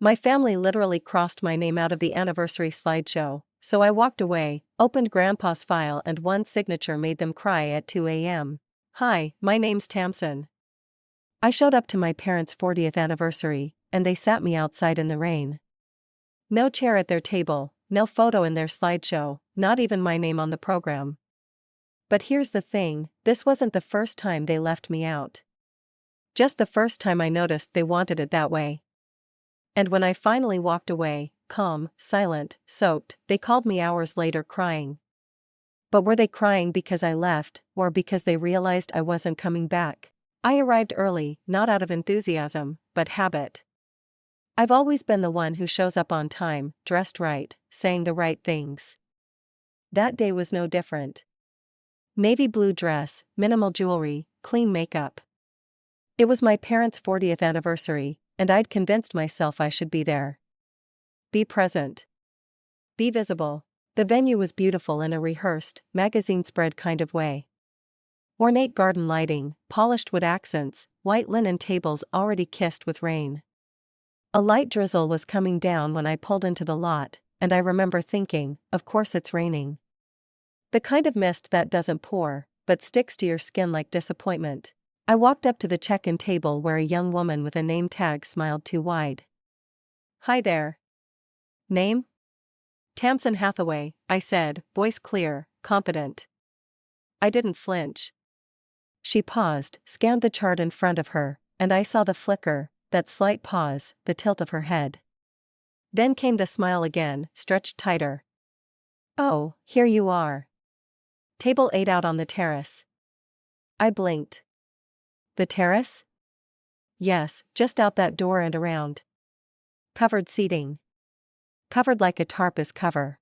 My family literally crossed my name out of the anniversary slideshow, so I walked away, opened Grandpa's file, and one signature made them cry at 2 a.m. Hi, my name's Tamsin. I showed up to my parents' 40th anniversary, and they sat me outside in the rain. No chair at their table, no photo in their slideshow, not even my name on the program. But here's the thing, this wasn't the first time they left me out. Just the first time I noticed they wanted it that way. And when I finally walked away, calm, silent, soaked, they called me hours later crying. But were they crying because I left, or because they realized I wasn't coming back? I arrived early, not out of enthusiasm, but habit. I've always been the one who shows up on time, dressed right, saying the right things. That day was no different. Navy blue dress, minimal jewelry, clean makeup. It was my parents' 40th anniversary, and I'd convinced myself I should be there. Be present. Be visible. The venue was beautiful in a rehearsed, magazine spread kind of way. Ornate garden lighting, polished wood accents, white linen tables already kissed with rain. A light drizzle was coming down when I pulled into the lot, and I remember thinking, of course it's raining. The kind of mist that doesn't pour, but sticks to your skin like disappointment. I walked up to the check-in table where a young woman with a name tag smiled too wide. Hi there. Name? Tamsin Hathaway, I said, voice clear, confident. I didn't flinch. She paused, scanned the chart in front of her, and I saw the flicker, that slight pause, the tilt of her head. Then came the smile again, stretched tighter. Oh, here you are. Table 8 out on the terrace. I blinked. The terrace? Yes, just out that door and around. Covered seating. Covered like a tarp is cover.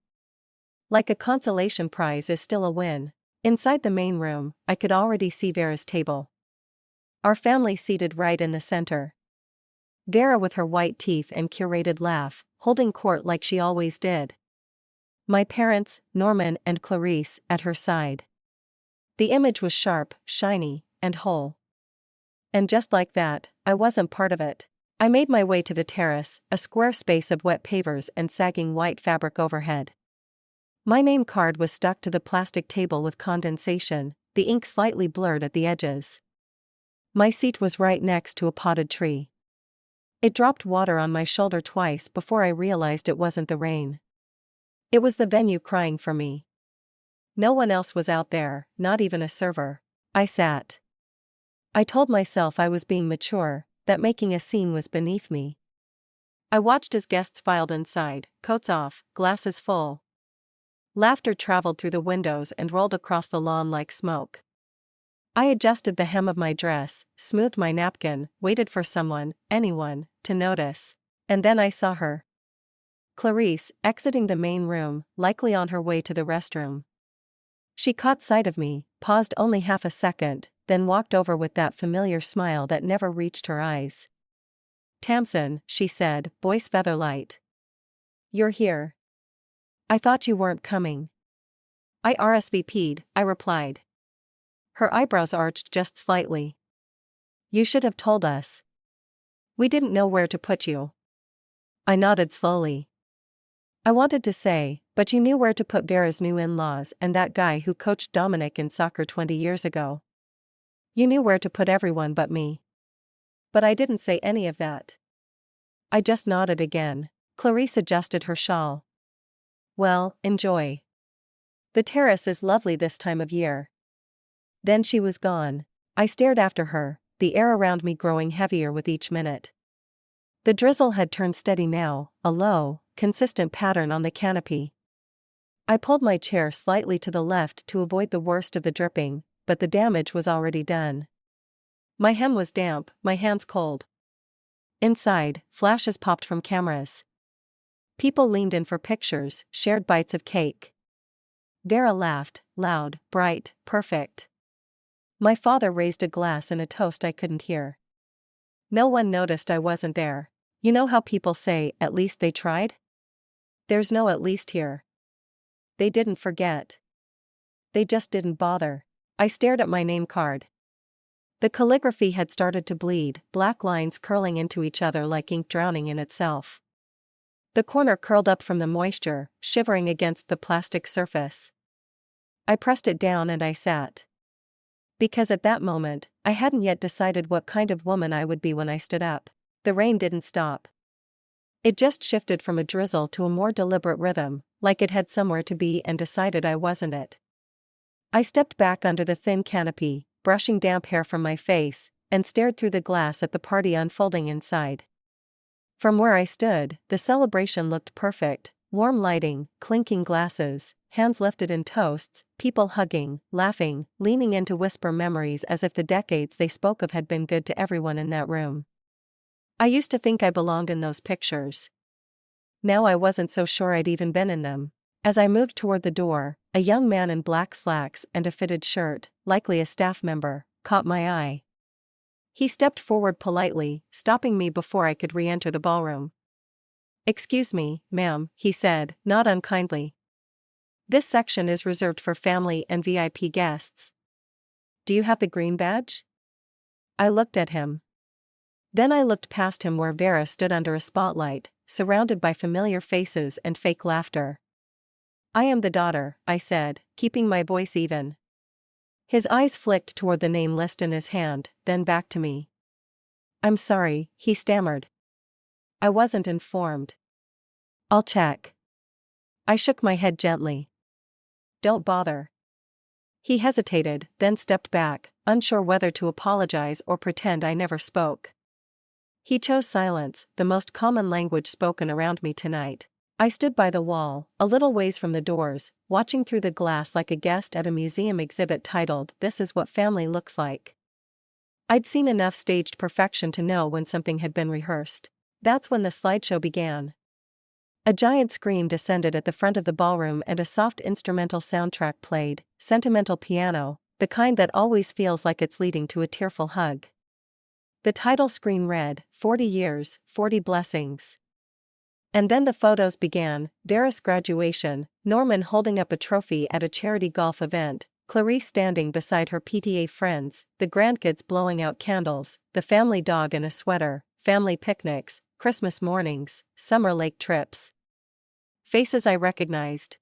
Like a consolation prize is still a win. Inside the main room, I could already see Vera's table. Our family seated right in the center. Vera with her white teeth and curated laugh, holding court like she always did. My parents, Norman and Clarice, at her side. The image was sharp, shiny, and whole. And just like that, I wasn't part of it. I made my way to the terrace, a square space of wet pavers and sagging white fabric overhead. My name card was stuck to the plastic table with condensation, the ink slightly blurred at the edges. My seat was right next to a potted tree. It dropped water on my shoulder twice before I realized it wasn't the rain. It was the venue crying for me. No one else was out there, not even a server. I sat. I told myself I was being mature, that making a scene was beneath me. I watched as guests filed inside, coats off, glasses full. Laughter traveled through the windows and rolled across the lawn like smoke. I adjusted the hem of my dress, smoothed my napkin, waited for someone, anyone, to notice. And then I saw her. Clarice, exiting the main room, likely on her way to the restroom. She caught sight of me, paused only half a second, then walked over with that familiar smile that never reached her eyes. Tamsin, she said, voice feather light. You're here. I thought you weren't coming. I RSVP'd, I replied. Her eyebrows arched just slightly. You should have told us. We didn't know where to put you. I nodded slowly. I wanted to say, but you knew where to put Vera's new in-laws and that guy who coached Dominic in soccer 20 years ago. You knew where to put everyone but me. But I didn't say any of that. I just nodded again. Clarice adjusted her shawl. Well, enjoy. The terrace is lovely this time of year. Then she was gone. I stared after her, the air around me growing heavier with each minute. The drizzle had turned steady now, a low, consistent pattern on the canopy. I pulled my chair slightly to the left to avoid the worst of the dripping, but the damage was already done. My hem was damp, my hands cold. Inside, flashes popped from cameras. People leaned in for pictures, shared bites of cake. Vera laughed, loud, bright, perfect. My father raised a glass in a toast I couldn't hear. No one noticed I wasn't there. You know how people say, at least they tried? There's no at least here. They didn't forget. They just didn't bother. I stared at my name card. The calligraphy had started to bleed, black lines curling into each other like ink drowning in itself. The corner curled up from the moisture, shivering against the plastic surface. I pressed it down and I sat. Because at that moment, I hadn't yet decided what kind of woman I would be when I stood up. The rain didn't stop. It just shifted from a drizzle to a more deliberate rhythm, like it had somewhere to be and decided I wasn't it. I stepped back under the thin canopy, brushing damp hair from my face, and stared through the glass at the party unfolding inside. From where I stood, the celebration looked perfect: warm lighting, clinking glasses, hands lifted in toasts, people hugging, laughing, leaning in to whisper memories as if the decades they spoke of had been good to everyone in that room. I used to think I belonged in those pictures. Now I wasn't so sure I'd even been in them. As I moved toward the door, a young man in black slacks and a fitted shirt, likely a staff member, caught my eye. He stepped forward politely, stopping me before I could re-enter the ballroom. "Excuse me, ma'am," he said, not unkindly. "This section is reserved for family and VIP guests. Do you have the green badge?" I looked at him. Then I looked past him where Vera stood under a spotlight, surrounded by familiar faces and fake laughter. "I am the daughter," I said, keeping my voice even. His eyes flicked toward the name list in his hand, then back to me. "I'm sorry," he stammered. "I wasn't informed." "I'll check." I shook my head gently. "Don't bother." He hesitated, then stepped back, unsure whether to apologize or pretend I never spoke. He chose silence, the most common language spoken around me tonight. I stood by the wall, a little ways from the doors, watching through the glass like a guest at a museum exhibit titled, "This is what family looks like." I'd seen enough staged perfection to know when something had been rehearsed. That's when the slideshow began. A giant screen descended at the front of the ballroom and a soft instrumental soundtrack played, sentimental piano, the kind that always feels like it's leading to a tearful hug. The title screen read, 40 years, 40 blessings. And then the photos began: Vera's graduation, Norman holding up a trophy at a charity golf event, Clarice standing beside her PTA friends, the grandkids blowing out candles, the family dog in a sweater, family picnics, Christmas mornings, summer lake trips. Faces I recognized.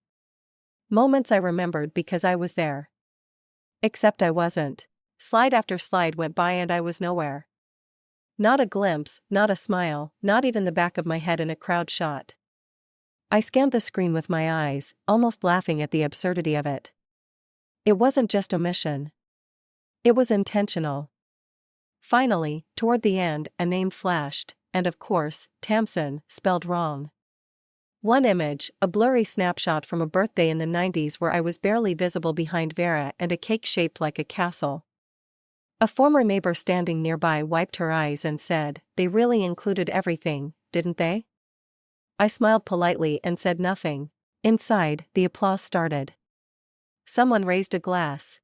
Moments I remembered because I was there. Except I wasn't. Slide after slide went by and I was nowhere. Not a glimpse, not a smile, not even the back of my head in a crowd shot. I scanned the screen with my eyes, almost laughing at the absurdity of it. It wasn't just omission. It was intentional. Finally, toward the end, a name flashed, and of course, Tamsin, spelled wrong. One image, a blurry snapshot from a birthday in the 90s where I was barely visible behind Vera and a cake shaped like a castle. A former neighbor standing nearby wiped her eyes and said, "They really included everything, didn't they?" I smiled politely and said nothing. Inside, the applause started. Someone raised a glass.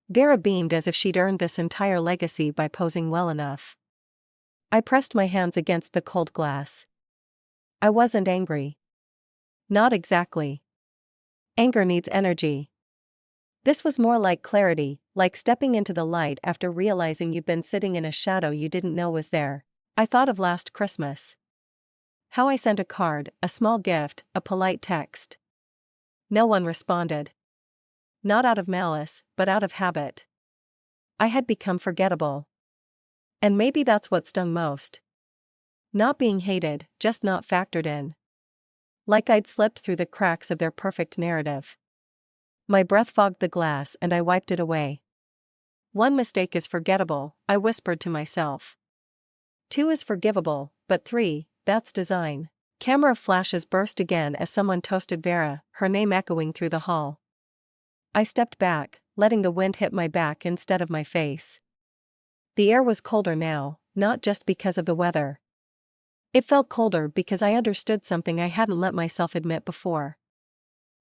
Vera beamed as if she'd earned this entire legacy by posing well enough. I pressed my hands against the cold glass. I wasn't angry. Not exactly. Anger needs energy. This was more like clarity, like stepping into the light after realizing you've been sitting in a shadow you didn't know was there. I thought of last Christmas. How I sent a card, a small gift, a polite text. No one responded. Not out of malice, but out of habit. I had become forgettable. And maybe that's what stung most. Not being hated, just not factored in. Like I'd slipped through the cracks of their perfect narrative. My breath fogged the glass and I wiped it away. One mistake is forgettable, I whispered to myself. Two is forgivable, but three, that's design. Camera flashes burst again as someone toasted Vera, her name echoing through the hall. I stepped back, letting the wind hit my back instead of my face. The air was colder now, not just because of the weather. It felt colder because I understood something I hadn't let myself admit before.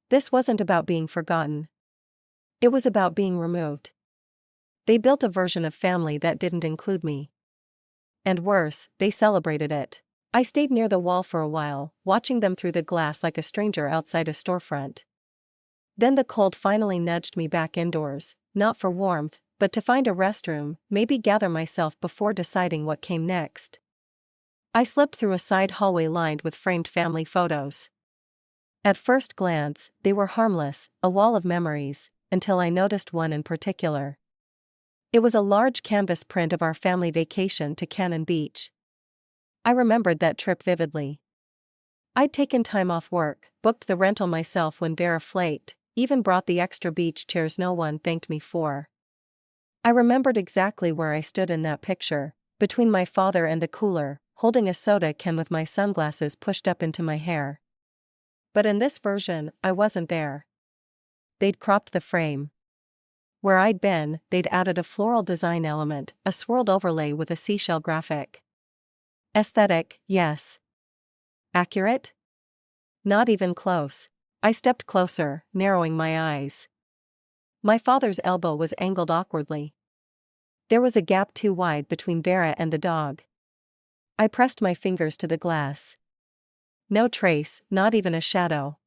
This wasn't about being forgotten. It was about being removed. They built a version of family that didn't include me. And worse, they celebrated it. I stayed near the wall for a while, watching them through the glass like a stranger outside a storefront. Then the cold finally nudged me back indoors, not for warmth, but to find a restroom, maybe gather myself before deciding what came next. I slipped through a side hallway lined with framed family photos. At first glance, they were harmless, a wall of memories, until I noticed one in particular. It was a large canvas print of our family vacation to Cannon Beach. I remembered that trip vividly. I'd taken time off work, booked the rental myself when Vera flaked, even brought the extra beach chairs no one thanked me for. I remembered exactly where I stood in that picture, between my father and the cooler, holding a soda can with my sunglasses pushed up into my hair. But in this version, I wasn't there. They'd cropped the frame. Where I'd been, they'd added a floral design element, a swirled overlay with a seashell graphic. Aesthetic, yes. Accurate? Not even close. I stepped closer, narrowing my eyes. My father's elbow was angled awkwardly. There was a gap too wide between Vera and the dog. I pressed my fingers to the glass. No trace, not even a shadow.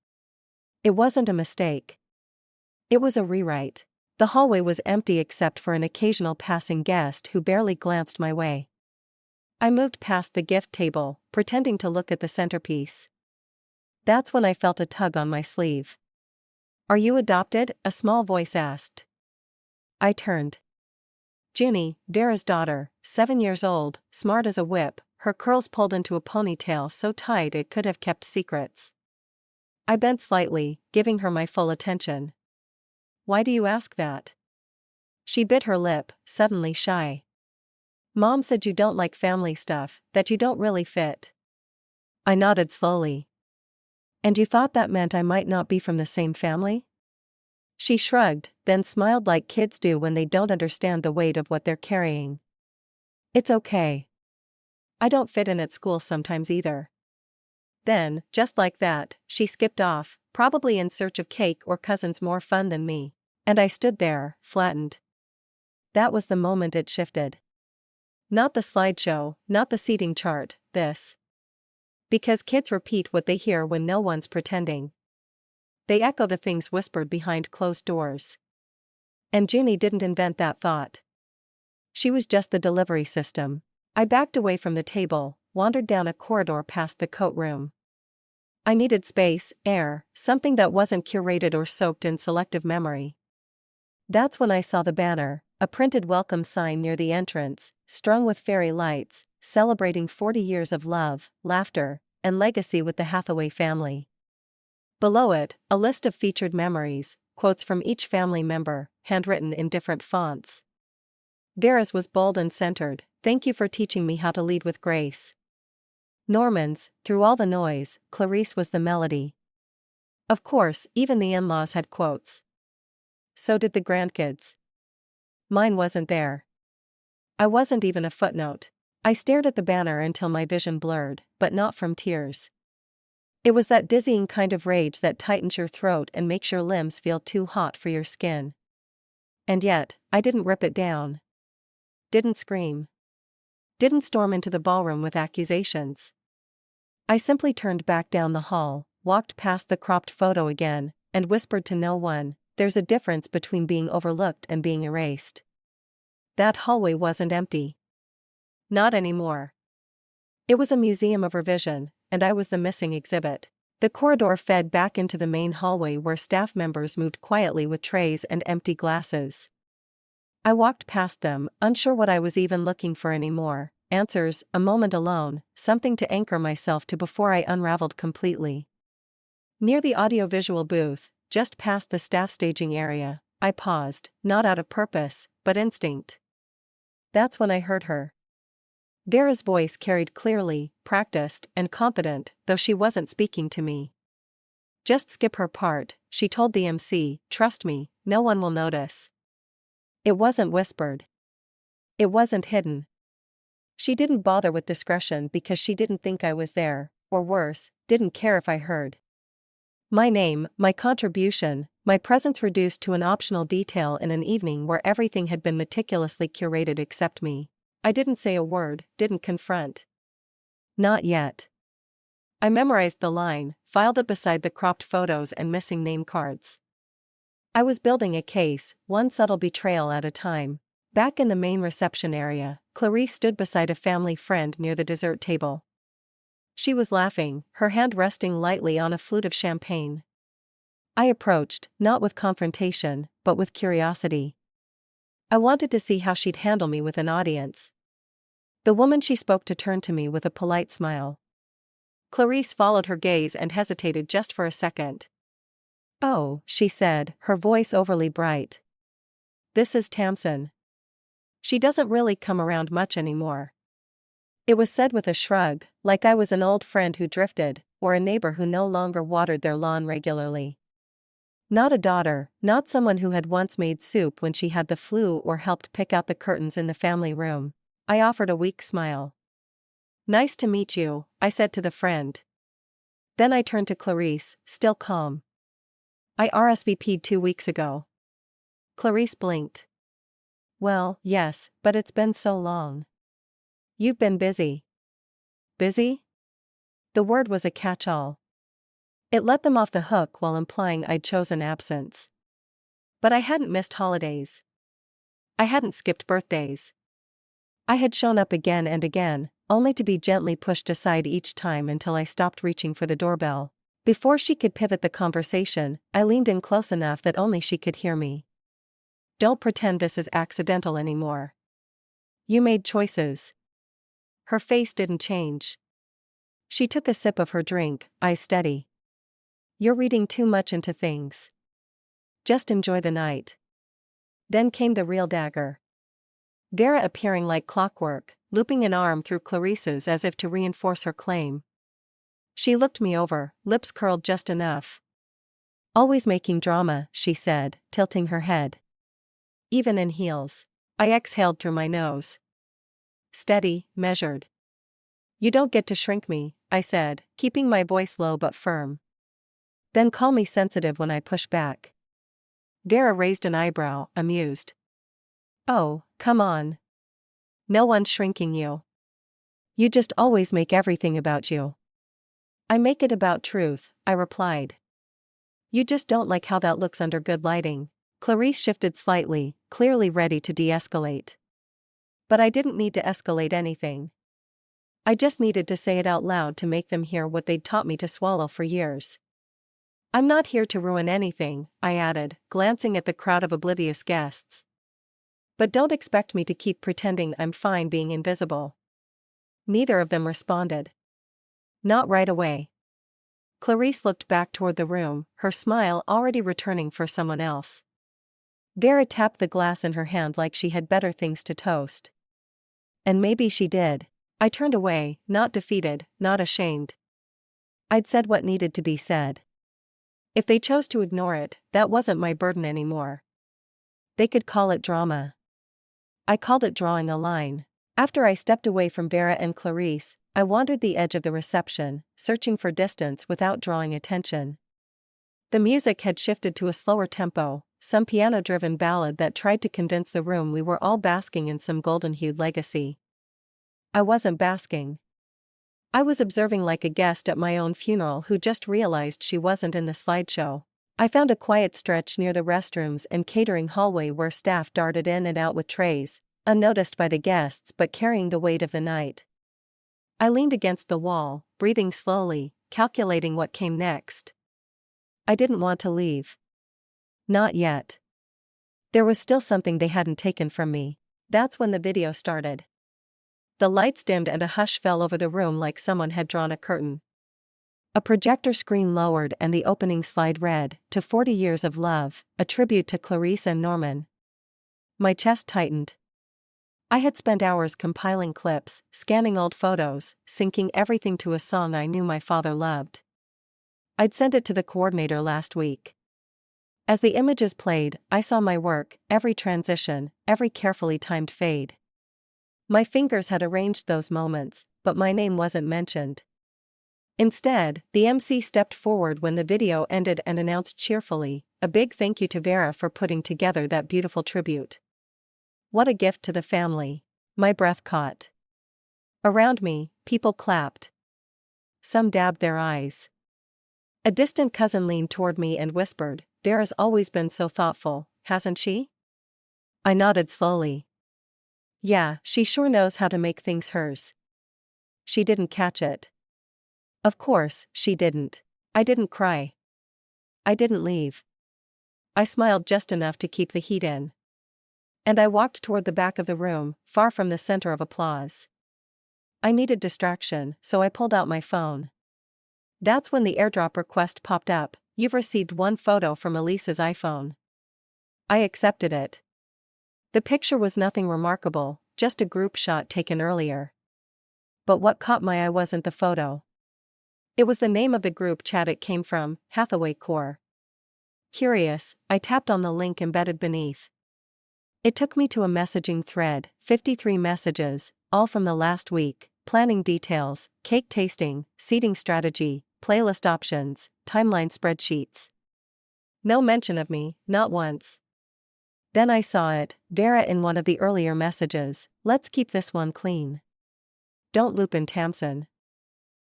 It wasn't a mistake. It was a rewrite. The hallway was empty except for an occasional passing guest who barely glanced my way. I moved past the gift table, pretending to look at the centerpiece. That's when I felt a tug on my sleeve. "Are you adopted?" a small voice asked. I turned. Junie, Vera's daughter, 7 years old, smart as a whip, her curls pulled into a ponytail so tight it could have kept secrets. I bent slightly, giving her my full attention. "Why do you ask that?" She bit her lip, suddenly shy. "Mom said you don't like family stuff, that you don't really fit." I nodded slowly. "And you thought that meant I might not be from the same family?" She shrugged, then smiled like kids do when they don't understand the weight of what they're carrying. "It's okay. I don't fit in at school sometimes either." Then, just like that, she skipped off, probably in search of cake or cousins more fun than me. And I stood there, flattened. That was the moment it shifted. Not the slideshow, not the seating chart, this. Because kids repeat what they hear when no one's pretending. They echo the things whispered behind closed doors. And Junie didn't invent that thought. She was just the delivery system. I backed away from the table, wandered down a corridor past the coat room. I needed space, air, something that wasn't curated or soaked in selective memory. That's when I saw the banner, a printed welcome sign near the entrance, strung with fairy lights, celebrating 40 years of love, laughter, and legacy with the Hathaway family. Below it, a list of featured memories, quotes from each family member, handwritten in different fonts. Vera's was bold and centered, "Thank you for teaching me how to lead with grace." Norman's, "Through all the noise, Clarice was the melody." Of course, even the in-laws had quotes. So did the grandkids. Mine wasn't there. I wasn't even a footnote. I stared at the banner until my vision blurred, but not from tears. It was that dizzying kind of rage that tightens your throat and makes your limbs feel too hot for your skin. And yet, I didn't rip it down. Didn't scream. Didn't storm into the ballroom with accusations. I simply turned back down the hall, walked past the cropped photo again, and whispered to no one, "There's a difference between being overlooked and being erased." That hallway wasn't empty. Not anymore. It was a museum of revision, and I was the missing exhibit. The corridor fed back into the main hallway where staff members moved quietly with trays and empty glasses. I walked past them, unsure what I was even looking for anymore. Answers, a moment alone, something to anchor myself to before I unraveled completely. Near the audiovisual booth, just past the staff staging area, I paused, not out of purpose, but instinct. That's when I heard her. Vera's voice carried clearly, practiced, and confident, though she wasn't speaking to me. "Just skip her part," she told the MC, "trust me, no one will notice." It wasn't whispered. It wasn't hidden. She didn't bother with discretion because she didn't think I was there, or worse, didn't care if I heard. My name, my contribution, my presence reduced to an optional detail in an evening where everything had been meticulously curated except me. I didn't say a word, didn't confront. Not yet. I memorized the line, filed it beside the cropped photos and missing name cards. I was building a case, one subtle betrayal at a time. Back in the main reception area, Clarice stood beside a family friend near the dessert table. She was laughing, her hand resting lightly on a flute of champagne. I approached, not with confrontation, but with curiosity. I wanted to see how she'd handle me with an audience. The woman she spoke to turned to me with a polite smile. Clarice followed her gaze and hesitated just for a second. "Oh," she said, her voice overly bright. "This is Tamsin. She doesn't really come around much anymore." It was said with a shrug, like I was an old friend who drifted, or a neighbor who no longer watered their lawn regularly. Not a daughter, not someone who had once made soup when she had the flu or helped pick out the curtains in the family room. I offered a weak smile. "Nice to meet you," I said to the friend. Then I turned to Clarice, still calm. "I RSVP'd 2 weeks ago." Clarice blinked. "Well, yes, but it's been so long." "You've been busy." "Busy?" The word was a catch-all. It let them off the hook while implying I'd chosen absence. But I hadn't missed holidays. I hadn't skipped birthdays. I had shown up again and again, only to be gently pushed aside each time until I stopped reaching for the doorbell. Before she could pivot the conversation, I leaned in close enough that only she could hear me. "Don't pretend this is accidental anymore. You made choices." Her face didn't change. She took a sip of her drink, eyes steady. "You're reading too much into things. Just enjoy the night." Then came the real dagger. Vera appearing like clockwork, looping an arm through Clarice's as if to reinforce her claim. She looked me over, lips curled just enough. "Always making drama," she said, tilting her head. "Even in heels." I exhaled through my nose. Steady, measured. "You don't get to shrink me," I said, keeping my voice low but firm. "Then call me sensitive when I push back." Vera raised an eyebrow, amused. "Oh, come on. No one's shrinking you. You just always make everything about you." "I make it about truth," I replied. "You just don't like how that looks under good lighting." Clarice shifted slightly, clearly ready to de-escalate. But I didn't need to escalate anything. I just needed to say it out loud to make them hear what they'd taught me to swallow for years. "I'm not here to ruin anything," I added, glancing at the crowd of oblivious guests. "But don't expect me to keep pretending I'm fine being invisible." Neither of them responded. Not right away. Clarice looked back toward the room, her smile already returning for someone else. Vera tapped the glass in her hand like she had better things to toast. And maybe she did. I turned away, not defeated, not ashamed. I'd said what needed to be said. If they chose to ignore it, that wasn't my burden anymore. They could call it drama. I called it drawing a line. After I stepped away from Vera and Clarice, I wandered the edge of the reception, searching for distance without drawing attention. The music had shifted to a slower tempo, some piano-driven ballad that tried to convince the room we were all basking in some golden-hued legacy. I wasn't basking. I was observing like a guest at my own funeral who just realized she wasn't in the slideshow. I found a quiet stretch near the restrooms and catering hallway where staff darted in and out with trays, unnoticed by the guests but carrying the weight of the night. I leaned against the wall, breathing slowly, calculating what came next. I didn't want to leave. Not yet. There was still something they hadn't taken from me. That's when the video started. The lights dimmed and a hush fell over the room like someone had drawn a curtain. A projector screen lowered and the opening slide read, "To 40 Years of Love, a tribute to Clarice and Norman." My chest tightened. I had spent hours compiling clips, scanning old photos, syncing everything to a song I knew my father loved. I'd sent it to the coordinator last week. As the images played, I saw my work, every transition, every carefully timed fade. My fingers had arranged those moments, but my name wasn't mentioned. Instead, the MC stepped forward when the video ended and announced cheerfully, "A big thank you to Vera for putting together that beautiful tribute. What a gift to the family." My breath caught. Around me, people clapped. Some dabbed their eyes. A distant cousin leaned toward me and whispered, "Vera's always been so thoughtful, hasn't she?" I nodded slowly. "Yeah, she sure knows how to make things hers." She didn't catch it. Of course, she didn't. I didn't cry. I didn't leave. I smiled just enough to keep the heat in. And I walked toward the back of the room, far from the center of applause. I needed distraction, so I pulled out my phone. That's when the airdrop request popped up. You've received one photo from Elise's iPhone. I accepted it. The picture was nothing remarkable, just a group shot taken earlier. But what caught my eye wasn't the photo. It was the name of the group chat it came from, Hathaway Core. Curious, I tapped on the link embedded beneath. It took me to a messaging thread, 53 messages, all from the last week: planning details, cake tasting, seating strategy, playlist options, timeline spreadsheets. No mention of me, not once. Then I saw it, Vera in one of the earlier messages: let's keep this one clean. Don't loop in Tamsin.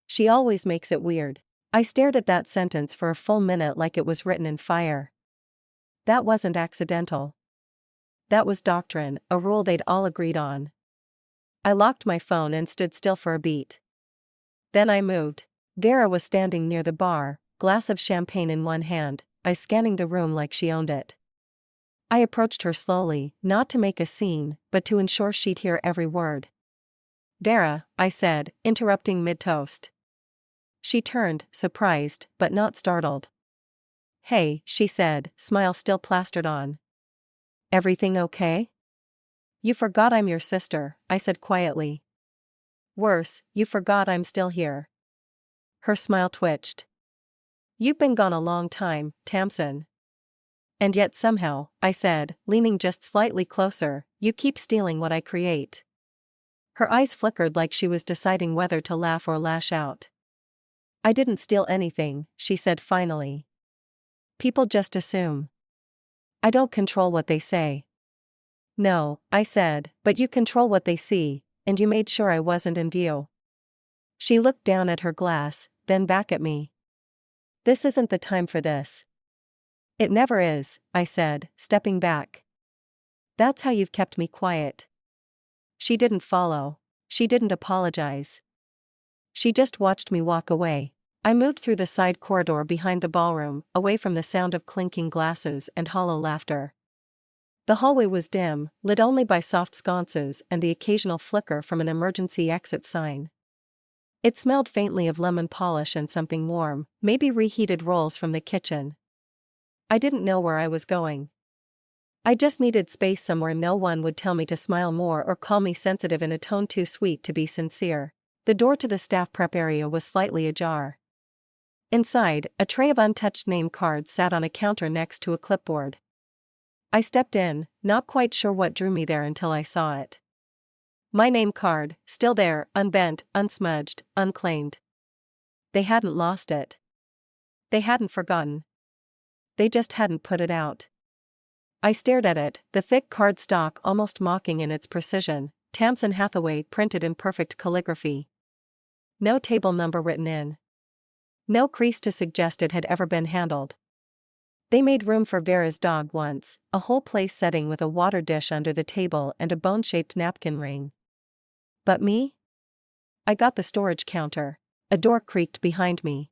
She always makes it weird. I stared at that sentence for a full minute like it was written in fire. That wasn't accidental. That was doctrine, a rule they'd all agreed on. I locked my phone and stood still for a beat. Then I moved. Vera was standing near the bar, glass of champagne in one hand, eyes scanning the room like she owned it. I approached her slowly, not to make a scene, but to ensure she'd hear every word. Vera, I said, interrupting mid-toast. She turned, surprised, but not startled. Hey, she said, smile still plastered on. Everything okay? You forgot I'm your sister, I said quietly. Worse, you forgot I'm still here. Her smile twitched. You've been gone a long time, Tamsin. And yet somehow, I said, leaning just slightly closer, you keep stealing what I create. Her eyes flickered like she was deciding whether to laugh or lash out. I didn't steal anything, she said finally. People just assume. I don't control what they say. No, I said, but you control what they see, and you made sure I wasn't in view. She looked down at her glass, then back at me. This isn't the time for this. It never is, I said, stepping back. That's how you've kept me quiet. She didn't follow. She didn't apologize. She just watched me walk away. I moved through the side corridor behind the ballroom, away from the sound of clinking glasses and hollow laughter. The hallway was dim, lit only by soft sconces and the occasional flicker from an emergency exit sign. It smelled faintly of lemon polish and something warm, maybe reheated rolls from the kitchen. I didn't know where I was going. I just needed space somewhere no one would tell me to smile more or call me sensitive in a tone too sweet to be sincere. The door to the staff prep area was slightly ajar. Inside, a tray of untouched name cards sat on a counter next to a clipboard. I stepped in, not quite sure what drew me there until I saw it. My name card, still there, unbent, unsmudged, unclaimed. They hadn't lost it. They hadn't forgotten. They just hadn't put it out. I stared at it, the thick cardstock almost mocking in its precision, Tamsin Hathaway printed in perfect calligraphy. No table number written in. No crease to suggest it had ever been handled. They made room for Vera's dog once, a whole place setting with a water dish under the table and a bone-shaped napkin ring. But me? I got the storage counter. A door creaked behind me.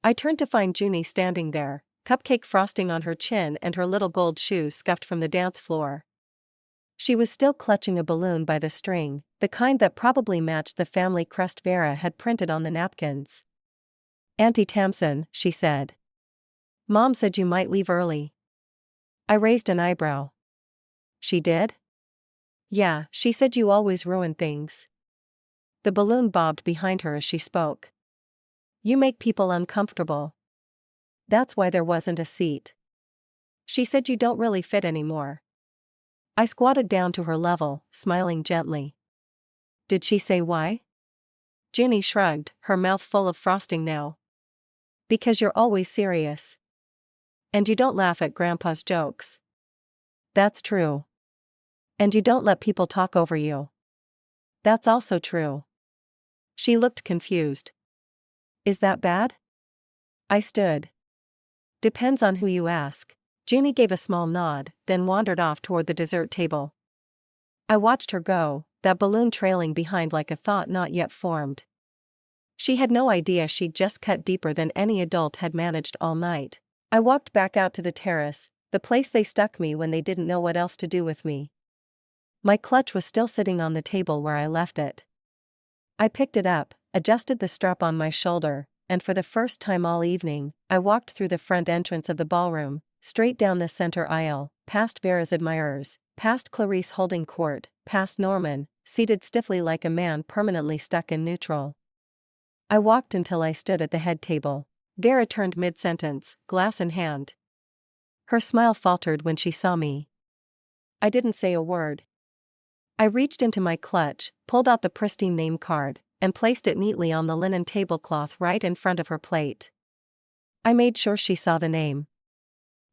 I turned to find Junie standing there, cupcake frosting on her chin and her little gold shoes scuffed from the dance floor. She was still clutching a balloon by the string, the kind that probably matched the family crest Vera had printed on the napkins. Auntie Tamsin, she said. Mom said you might leave early. I raised an eyebrow. She did? Yeah, she said you always ruin things. The balloon bobbed behind her as she spoke. You make people uncomfortable. That's why there wasn't a seat. She said you don't really fit anymore. I squatted down to her level, smiling gently. Did she say why? Junie shrugged, her mouth full of frosting now. Because you're always serious. And you don't laugh at Grandpa's jokes. That's true. And you don't let people talk over you. That's also true. She looked confused. Is that bad? I stood. Depends on who you ask. Junie gave a small nod, then wandered off toward the dessert table. I watched her go, that balloon trailing behind like a thought not yet formed. She had no idea she'd just cut deeper than any adult had managed all night. I walked back out to the terrace, the place they stuck me when they didn't know what else to do with me. My clutch was still sitting on the table where I left it. I picked it up, adjusted the strap on my shoulder, and for the first time all evening, I walked through the front entrance of the ballroom, straight down the center aisle, past Vera's admirers, past Clarice holding court, past Norman, seated stiffly like a man permanently stuck in neutral. I walked until I stood at the head table. Vera turned mid-sentence, glass in hand. Her smile faltered when she saw me. I didn't say a word. I reached into my clutch, pulled out the pristine name card, and placed it neatly on the linen tablecloth right in front of her plate. I made sure she saw the name.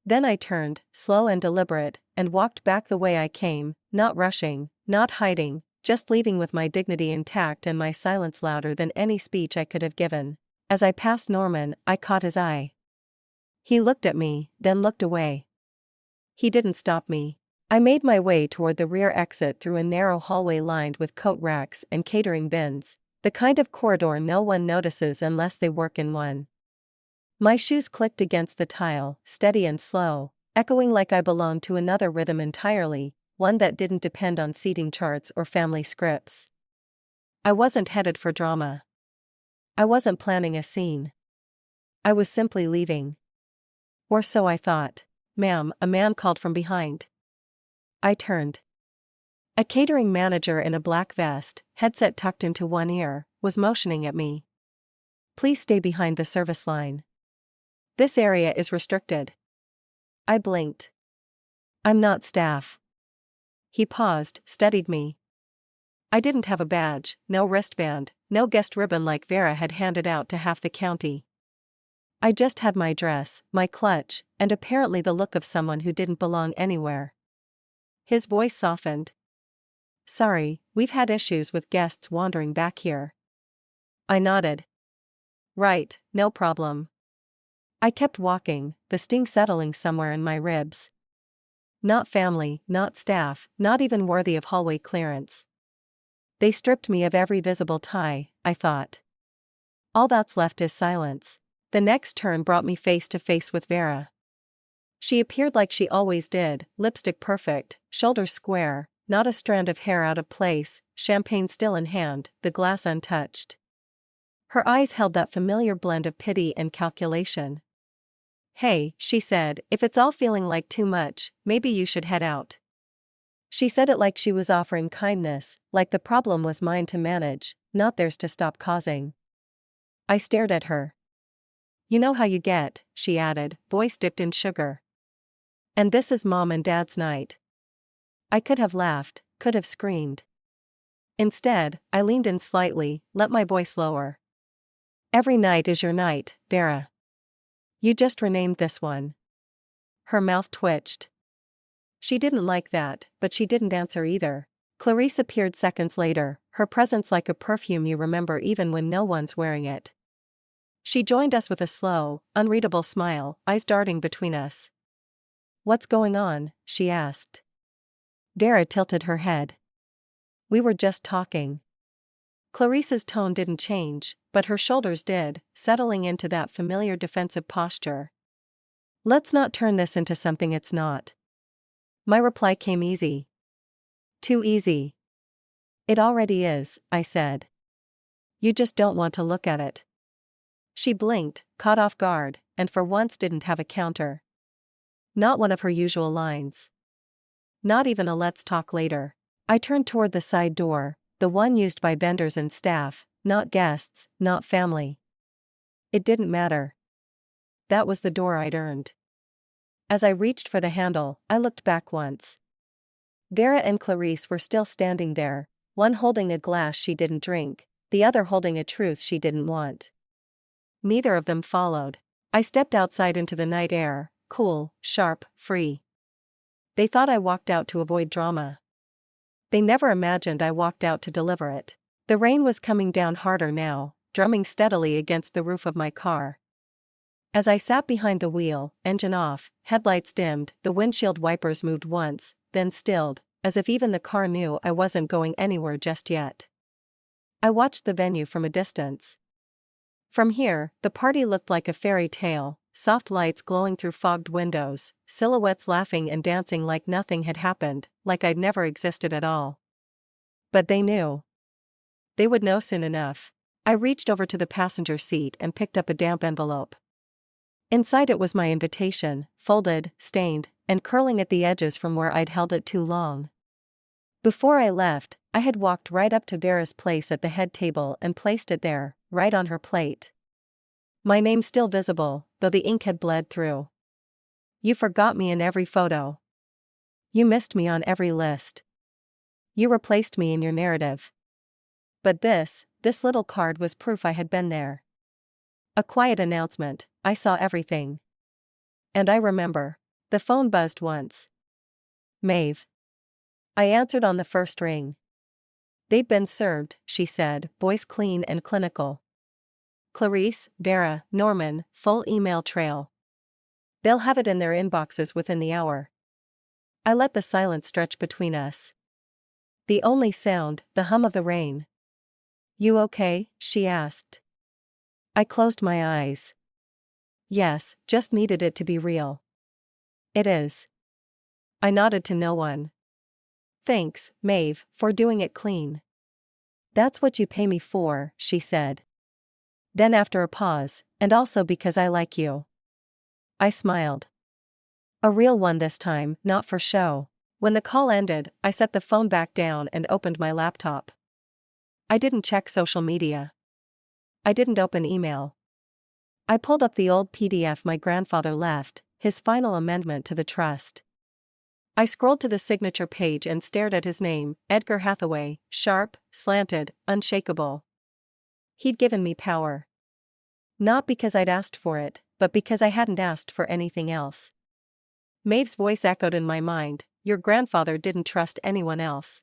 Then I turned, slow and deliberate, and walked back the way I came, not rushing, not hiding, just leaving with my dignity intact and my silence louder than any speech I could have given. As I passed Norman, I caught his eye. He looked at me, then looked away. He didn't stop me. I made my way toward the rear exit through a narrow hallway lined with coat racks and catering bins, the kind of corridor no one notices unless they work in one. My shoes clicked against the tile, steady and slow, echoing like I belonged to another rhythm entirely, one that didn't depend on seating charts or family scripts. I wasn't headed for drama. I wasn't planning a scene. I was simply leaving. Or so I thought. "Ma'am," a man called from behind. I turned. A catering manager in a black vest, headset tucked into one ear, was motioning at me. "Please stay behind the service line. This area is restricted." I blinked. "I'm not staff." He paused, studied me. I didn't have a badge, no wristband, no guest ribbon like Vera had handed out to half the county. I just had my dress, my clutch, and apparently the look of someone who didn't belong anywhere. His voice softened. "Sorry, we've had issues with guests wandering back here." I nodded. "Right, no problem." I kept walking, the sting settling somewhere in my ribs. Not family, not staff, not even worthy of hallway clearance. They stripped me of every visible tie, I thought. All that's left is silence. The next turn brought me face to face with Vera. She appeared like she always did, lipstick perfect, shoulders square, not a strand of hair out of place, champagne still in hand, the glass untouched. Her eyes held that familiar blend of pity and calculation. "Hey," she said, "if it's all feeling like too much, maybe you should head out." She said it like she was offering kindness, like the problem was mine to manage, not theirs to stop causing. I stared at her. "You know how you get," she added, voice dipped in sugar. "And this is Mom and Dad's night." I could have laughed, could have screamed. Instead, I leaned in slightly, let my voice lower. "Every night is your night, Vera. You just renamed this one." Her mouth twitched. She didn't like that, but she didn't answer either. Clarice appeared seconds later, her presence like a perfume you remember even when no one's wearing it. She joined us with a slow, unreadable smile, eyes darting between us. "What's going on?" she asked. Vera tilted her head. "We were just talking." Clarice's tone didn't change, but her shoulders did, settling into that familiar defensive posture. "Let's not turn this into something it's not." My reply came easy. "Too easy." "It already is," I said. "You just don't want to look at it." She blinked, caught off guard, and for once didn't have a counter. Not one of her usual lines. Not even a "let's talk later." I turned toward the side door, the one used by vendors and staff, not guests, not family. It didn't matter. That was the door I'd earned. As I reached for the handle, I looked back once. Vera and Clarice were still standing there, one holding a glass she didn't drink, the other holding a truth she didn't want. Neither of them followed. I stepped outside into the night air, cool, sharp, free. They thought I walked out to avoid drama. They never imagined I walked out to deliver it. The rain was coming down harder now, drumming steadily against the roof of my car. As I sat behind the wheel, engine off, headlights dimmed, the windshield wipers moved once, then stilled, as if even the car knew I wasn't going anywhere just yet. I watched the venue from a distance. From here, the party looked like a fairy tale, soft lights glowing through fogged windows, silhouettes laughing and dancing like nothing had happened, like I'd never existed at all. But they knew. They would know soon enough. I reached over to the passenger seat and picked up a damp envelope. Inside it was my invitation, folded, stained, and curling at the edges from where I'd held it too long. Before I left, I had walked right up to Vera's place at the head table and placed it there, right on her plate. My name still visible, though the ink had bled through. You forgot me in every photo. You missed me on every list. You replaced me in your narrative. But this little card was proof I had been there. A quiet announcement, I saw everything. And I remember. The phone buzzed once. Maeve. I answered on the first ring. They've been served, she said, voice clean and clinical. Clarice, Vera, Norman, full email trail. They'll have it in their inboxes within the hour. I let the silence stretch between us. The only sound, the hum of the rain. You okay? She asked. I closed my eyes. Yes, just needed it to be real. It is. I nodded to no one. Thanks, Maeve, for doing it clean. That's what you pay me for, she said. Then after a pause, and also because I like you. I smiled. A real one this time, not for show. When the call ended, I set the phone back down and opened my laptop. I didn't check social media. I didn't open email. I pulled up the old PDF my grandfather left, his final amendment to the trust. I scrolled to the signature page and stared at his name, Edgar Hathaway, sharp, slanted, unshakable. He'd given me power. Not because I'd asked for it, but because I hadn't asked for anything else. Maeve's voice echoed in my mind, your grandfather didn't trust anyone else.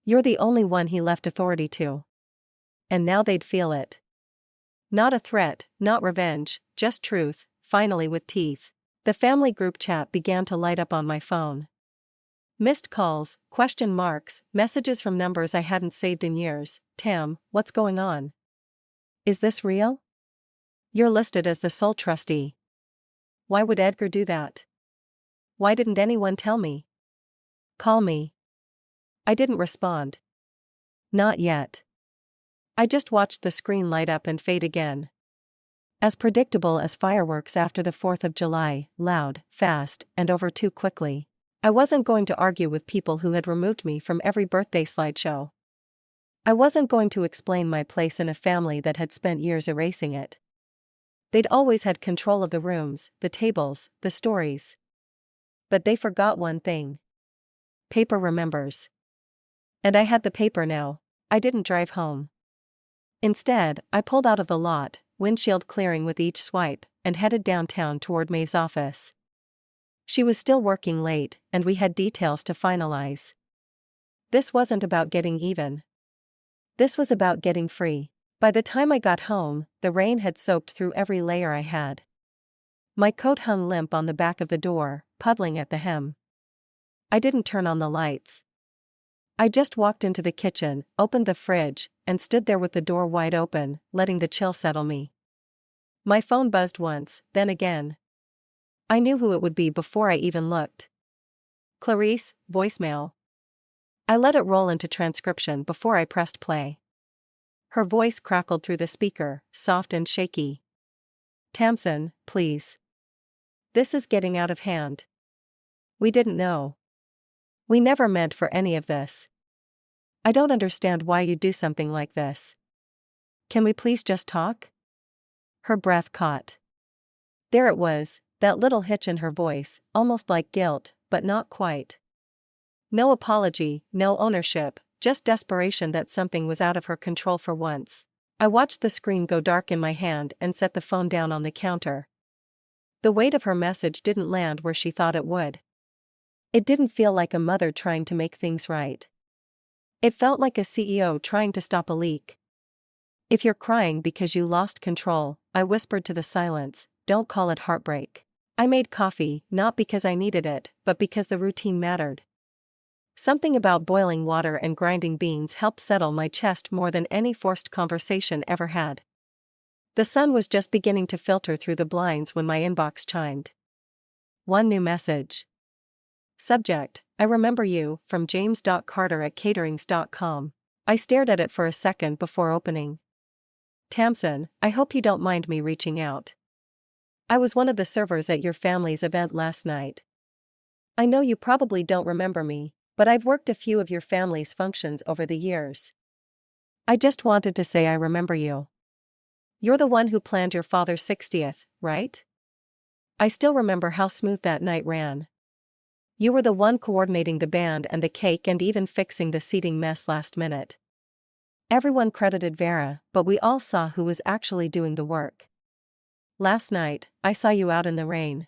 You're the only one he left authority to. And now they'd feel it. Not a threat, not revenge, just truth, finally with teeth. The family group chat began to light up on my phone. Missed calls, question marks, messages from numbers I hadn't saved in years. Tam, what's going on? Is this real? You're listed as the sole trustee. Why would Edgar do that? Why didn't anyone tell me? Call me. I didn't respond. Not yet. I just watched the screen light up and fade again. As predictable as fireworks after the 4th of July, loud, fast, and over too quickly. I wasn't going to argue with people who had removed me from every birthday slideshow. I wasn't going to explain my place in a family that had spent years erasing it. They'd always had control of the rooms, the tables, the stories. But they forgot one thing. Paper remembers. And I had the paper now. I didn't drive home. Instead, I pulled out of the lot, windshield clearing with each swipe, and headed downtown toward Maeve's office. She was still working late, and we had details to finalize. This wasn't about getting even. This was about getting free. By the time I got home, the rain had soaked through every layer I had. My coat hung limp on the back of the door, puddling at the hem. I didn't turn on the lights. I just walked into the kitchen, opened the fridge, and stood there with the door wide open, letting the chill settle me. My phone buzzed once, then again. I knew who it would be before I even looked. Clarice, voicemail. I let it roll into transcription before I pressed play. Her voice crackled through the speaker, soft and shaky. Tamsin, please. This is getting out of hand. We didn't know. We never meant for any of this. I don't understand why you do something like this. Can we please just talk? Her breath caught. There it was, that little hitch in her voice, almost like guilt, but not quite. No apology, no ownership, just desperation that something was out of her control for once. I watched the screen go dark in my hand and set the phone down on the counter. The weight of her message didn't land where she thought it would. It didn't feel like a mother trying to make things right. It felt like a CEO trying to stop a leak. If you're crying because you lost control, I whispered to the silence, don't call it heartbreak. I made coffee, not because I needed it, but because the routine mattered. Something about boiling water and grinding beans helped settle my chest more than any forced conversation ever had. The sun was just beginning to filter through the blinds when my inbox chimed. One new message. Subject: I remember you, from james.carter@caterings.com. I stared at it for a second before opening. Tamsin, I hope you don't mind me reaching out. I was one of the servers at your family's event last night. I know you probably don't remember me, but I've worked a few of your family's functions over the years. I just wanted to say I remember you. You're the one who planned your father's 60th, right? I still remember how smooth that night ran. You were the one coordinating the band and the cake and even fixing the seating mess last minute. Everyone credited Vera, but we all saw who was actually doing the work. Last night, I saw you out in the rain.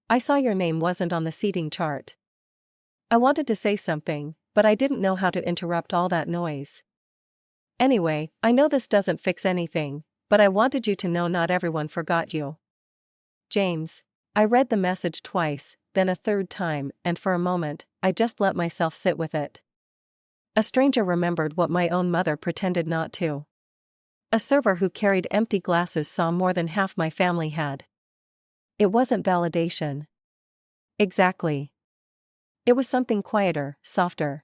I saw your name wasn't on the seating chart. I wanted to say something, but I didn't know how to interrupt all that noise. Anyway, I know this doesn't fix anything, but I wanted you to know not everyone forgot you. James. I read the message twice, then a third time, and for a moment, I just let myself sit with it. A stranger remembered what my own mother pretended not to. A server who carried empty glasses saw more than half my family had. It wasn't validation. Exactly. It was something quieter, softer.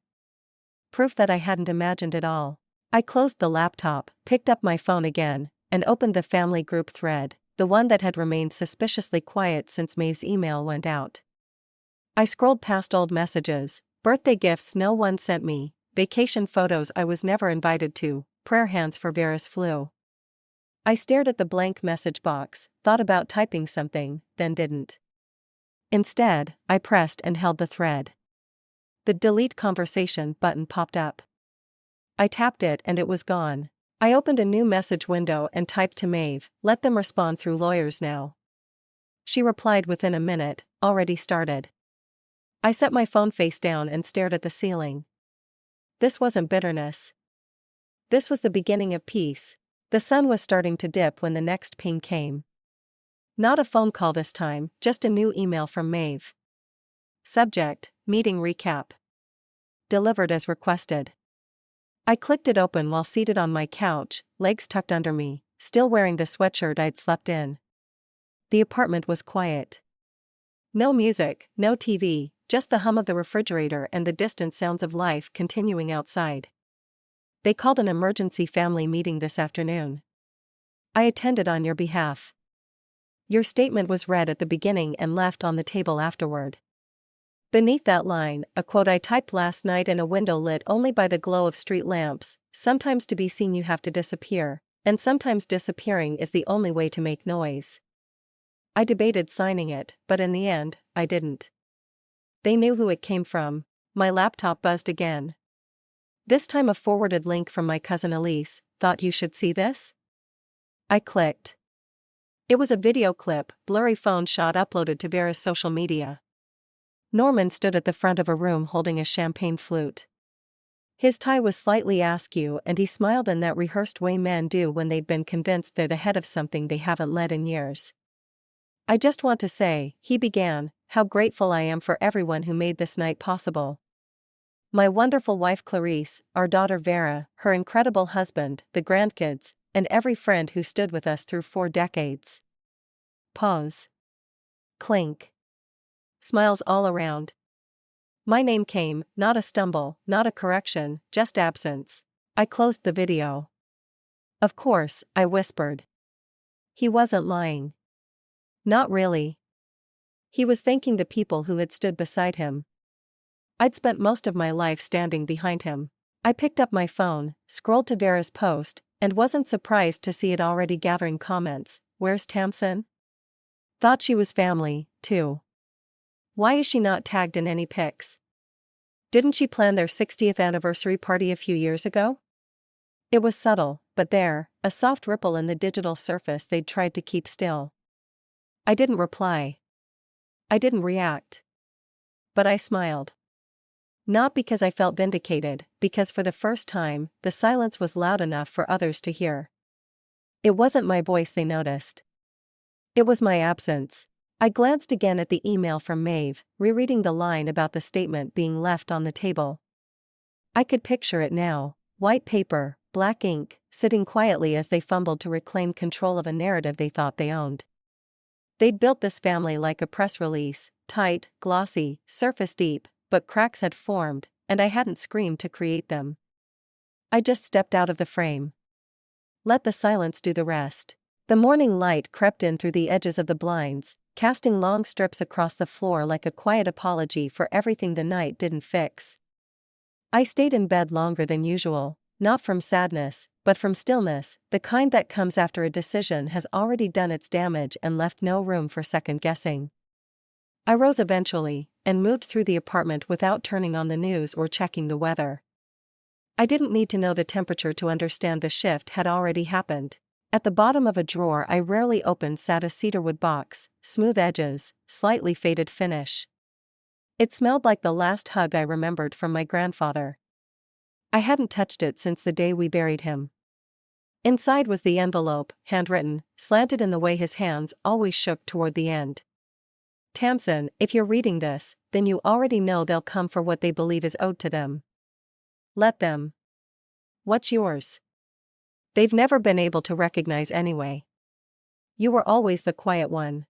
Proof that I hadn't imagined it all. I closed the laptop, picked up my phone again, and opened the family group thread, the one that had remained suspiciously quiet since Maeve's email went out. I scrolled past old messages, birthday gifts no one sent me, vacation photos I was never invited to, prayer hands for Vera's flu. I stared at the blank message box, thought about typing something, then didn't. Instead, I pressed and held the thread. The delete conversation button popped up. I tapped it and it was gone. I opened a new message window and typed to Maeve, let them respond through lawyers now. She replied within a minute, already started. I set my phone face down and stared at the ceiling. This wasn't bitterness. This was the beginning of peace. The sun was starting to dip when the next ping came. Not a phone call this time, just a new email from Maeve. Subject: meeting recap. Delivered as requested. I clicked it open while seated on my couch, legs tucked under me, still wearing the sweatshirt I'd slept in. The apartment was quiet. No music, no TV, just the hum of the refrigerator and the distant sounds of life continuing outside. They called an emergency family meeting this afternoon. I attended on your behalf. Your statement was read at the beginning and left on the table afterward. Beneath that line, a quote I typed last night in a window lit only by the glow of street lamps: sometimes to be seen you have to disappear, and sometimes disappearing is the only way to make noise. I debated signing it, but in the end, I didn't. They knew who it came from. My laptop buzzed again. This time a forwarded link from my cousin Elise. Thought you should see this? I clicked. It was a video clip, blurry phone shot uploaded to Vera's social media. Norman stood at the front of a room holding a champagne flute. His tie was slightly askew and he smiled in that rehearsed way men do when they've been convinced they're the head of something they haven't led in years. I just want to say, he began, how grateful I am for everyone who made this night possible. My wonderful wife Clarice, our daughter Vera, her incredible husband, the grandkids, and every friend who stood with us through 4 decades. Pause. Clink. Smiles all around. My name came, not a stumble, not a correction, just absence. I closed the video. Of course, I whispered. He wasn't lying. Not really. He was thanking the people who had stood beside him. I'd spent most of my life standing behind him. I picked up my phone, scrolled to Vera's post, and wasn't surprised to see it already gathering comments. Where's Tamsin? Thought she was family, too. Why is she not tagged in any pics? Didn't she plan their 60th anniversary party a few years ago? It was subtle, but there, a soft ripple in the digital surface they'd tried to keep still. I didn't reply. I didn't react. But I smiled. Not because I felt vindicated, because for the first time, the silence was loud enough for others to hear. It wasn't my voice they noticed. It was my absence. I glanced again at the email from Maeve, rereading the line about the statement being left on the table. I could picture it now, white paper, black ink, sitting quietly as they fumbled to reclaim control of a narrative they thought they owned. They'd built this family like a press release, tight, glossy, surface deep, but cracks had formed, and I hadn't screamed to create them. I just stepped out of the frame. Let the silence do the rest. The morning light crept in through the edges of the blinds, casting long strips across the floor like a quiet apology for everything the night didn't fix. I stayed in bed longer than usual, not from sadness, but from stillness, the kind that comes after a decision has already done its damage and left no room for second guessing. I rose eventually, and moved through the apartment without turning on the news or checking the weather. I didn't need to know the temperature to understand the shift had already happened. At the bottom of a drawer I rarely opened sat a cedarwood box, smooth edges, slightly faded finish. It smelled like the last hug I remembered from my grandfather. I hadn't touched it since the day we buried him. Inside was the envelope, handwritten, slanted in the way his hands always shook toward the end. Tamsin, if you're reading this, then you already know they'll come for what they believe is owed to them. Let them. What's yours? They've never been able to recognize anyway. You were always the quiet one.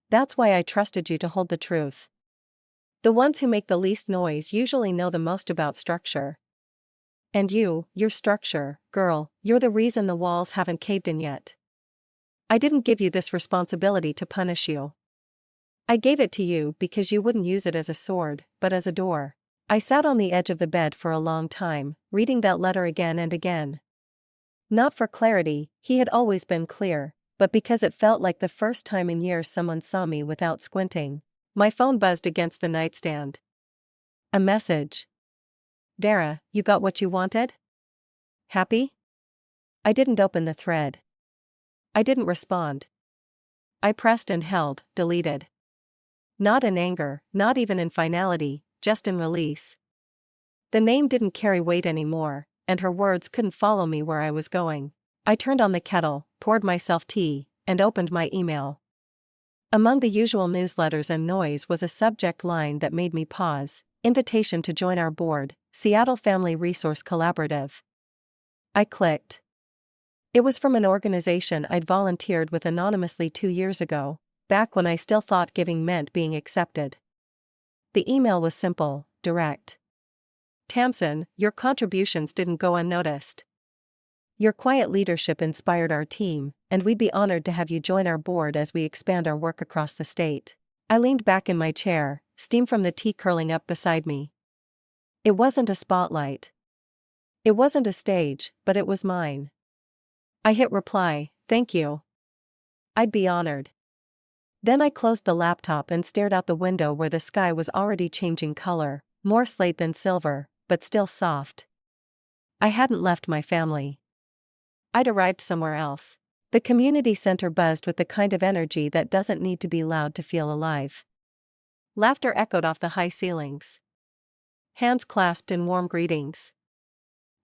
That's why I trusted you to hold the truth. The ones who make the least noise usually know the most about structure. And you're structure, girl, you're the reason the walls haven't caved in yet. I didn't give you this responsibility to punish you. I gave it to you because you wouldn't use it as a sword, but as a door. I sat on the edge of the bed for a long time, reading that letter again and again. Not for clarity, he had always been clear, but because it felt like the first time in years someone saw me without squinting. My phone buzzed against the nightstand. A message. Vera, you got what you wanted? Happy? I didn't open the thread. I didn't respond. I pressed and held, deleted. Not in anger, not even in finality, just in release. The name didn't carry weight anymore, and her words couldn't follow me where I was going. I turned on the kettle, poured myself tea, and opened my email. Among the usual newsletters and noise was a subject line that made me pause: invitation to join our board, Seattle Family Resource Collaborative. I clicked. It was from an organization I'd volunteered with anonymously 2 years ago, back when I still thought giving meant being accepted. The email was simple, direct. Tamsin, your contributions didn't go unnoticed. Your quiet leadership inspired our team, and we'd be honored to have you join our board as we expand our work across the state. I leaned back in my chair, steam from the tea curling up beside me. It wasn't a spotlight. It wasn't a stage, but it was mine. I hit reply, thank you. I'd be honored. Then I closed the laptop and stared out the window where the sky was already changing color, more slate than silver, but still soft. I hadn't left my family. I'd arrived somewhere else. The community center buzzed with the kind of energy that doesn't need to be loud to feel alive. Laughter echoed off the high ceilings. Hands clasped in warm greetings.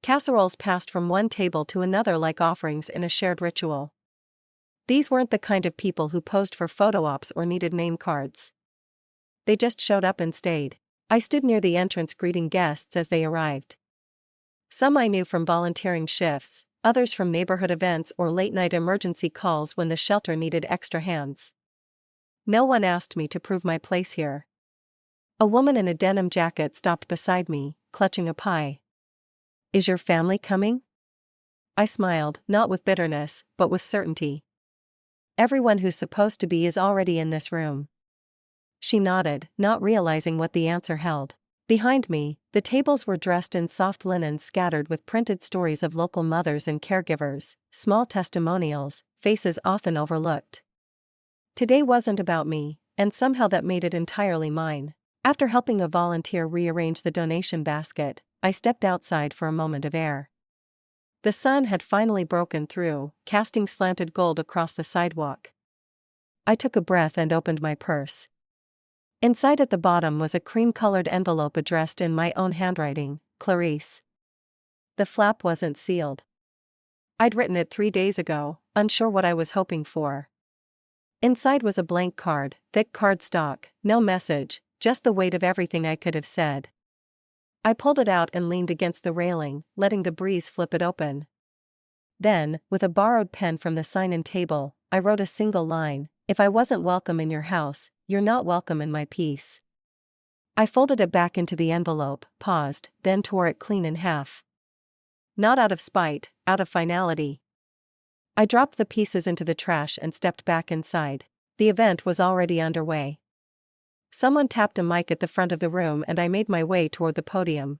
Casseroles passed from one table to another like offerings in a shared ritual. These weren't the kind of people who posed for photo ops or needed name cards. They just showed up and stayed. I stood near the entrance greeting guests as they arrived. Some I knew from volunteering shifts, others from neighborhood events or late-night emergency calls when the shelter needed extra hands. No one asked me to prove my place here. A woman in a denim jacket stopped beside me, clutching a pie. Is your family coming? I smiled, not with bitterness, but with certainty. Everyone who's supposed to be is already in this room. She nodded, not realizing what the answer held. Behind me, the tables were dressed in soft linen scattered with printed stories of local mothers and caregivers, small testimonials, faces often overlooked. Today wasn't about me, and somehow that made it entirely mine. After helping a volunteer rearrange the donation basket, I stepped outside for a moment of air. The sun had finally broken through, casting slanted gold across the sidewalk. I took a breath and opened my purse. Inside at the bottom was a cream-colored envelope addressed in my own handwriting, Clarice. The flap wasn't sealed. I'd written it 3 days ago, unsure what I was hoping for. Inside was a blank card, thick cardstock, no message, just the weight of everything I could have said. I pulled it out and leaned against the railing, letting the breeze flip it open. Then, with a borrowed pen from the sign-in table, I wrote a single line: "If I wasn't welcome in your house, you're not welcome in my peace." I folded it back into the envelope, paused, then tore it clean in half. Not out of spite, out of finality. I dropped the pieces into the trash and stepped back inside. The event was already underway. Someone tapped a mic at the front of the room and I made my way toward the podium.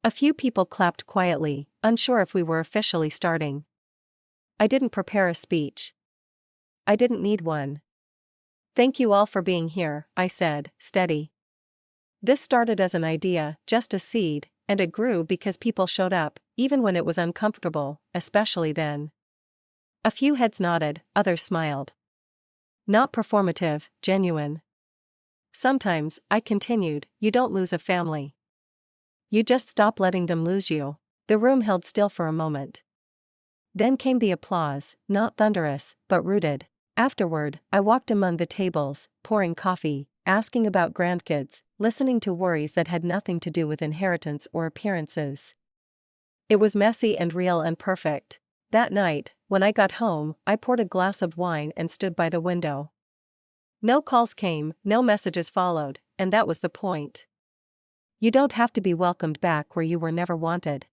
A few people clapped quietly, unsure if we were officially starting. I didn't prepare a speech. I didn't need one. "Thank you all for being here," I said, steady. This started as an idea, just a seed, and it grew because people showed up, even when it was uncomfortable, especially then. A few heads nodded, others smiled. Not performative, genuine. Sometimes, I continued, you don't lose a family. You just stop letting them lose you. The room held still for a moment. Then came the applause, not thunderous, but rooted. Afterward, I walked among the tables, pouring coffee, asking about grandkids, listening to worries that had nothing to do with inheritance or appearances. It was messy and real and perfect. That night, when I got home, I poured a glass of wine and stood by the window. No calls came, no messages followed, and that was the point. You don't have to be welcomed back where you were never wanted.